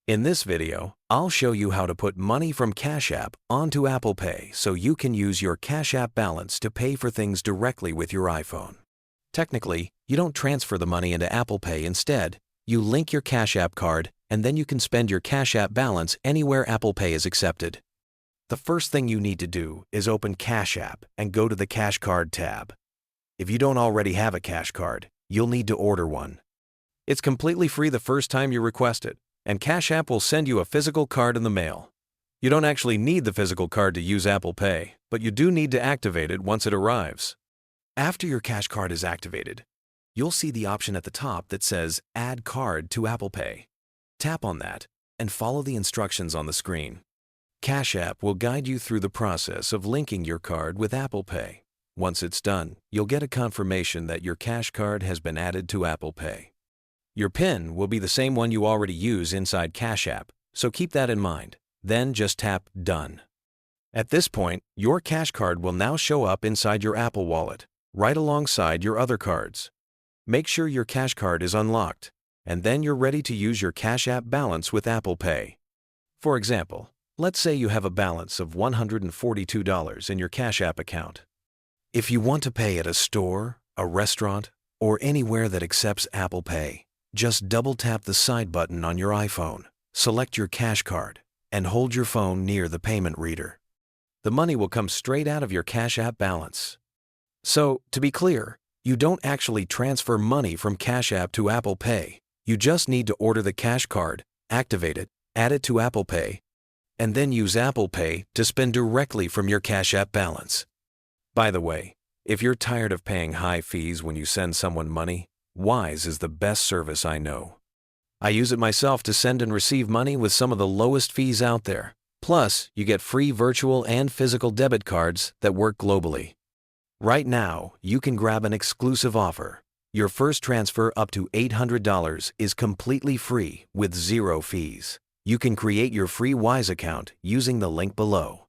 In this video, I'll show you how to put money from Cash App onto Apple Pay so you can use your Cash App balance to pay for things directly with your iPhone. Technically, you don't transfer the money into Apple Pay. Instead, you link your Cash App card and then you can spend your Cash App balance anywhere Apple Pay is accepted. The first thing you need to do is open Cash App and go to the Cash Card tab. If you don't already have a Cash Card, you'll need to order one. It's completely free the first time you request it, and Cash App will send you a physical card in the mail. You don't actually need the physical card to use Apple Pay, but you do need to activate it once it arrives. After your Cash Card is activated, you'll see the option at the top that says Add Card to Apple Pay. Tap on that and follow the instructions on the screen. Cash App will guide you through the process of linking your card with Apple Pay. Once it's done, you'll get a confirmation that your Cash Card has been added to Apple Pay. Your PIN will be the same one you already use inside Cash App, so keep that in mind. Then just tap Done. At this point, your Cash Card will now show up inside your Apple Wallet, right alongside your other cards. Make sure your Cash Card is unlocked, and then you're ready to use your Cash App balance with Apple Pay. For example, let's say you have a balance of $142 in your Cash App account. If you want to pay at a store, a restaurant, or anywhere that accepts Apple Pay, just double-tap the side button on your iPhone, select your Cash Card, and hold your phone near the payment reader. The money will come straight out of your Cash App balance. So, to be clear, you don't actually transfer money from Cash App to Apple Pay. You just need to order the Cash Card, activate it, add it to Apple Pay, and then use Apple Pay to spend directly from your Cash App balance. By the way, if you're tired of paying high fees when you send someone money, Wise is the best service I know. I use it myself to send and receive money with some of the lowest fees out there. Plus, you get free virtual and physical debit cards that work globally. Right now, you can grab an exclusive offer. Your first transfer up to $800 is completely free with zero fees. You can create your free Wise account using the link below.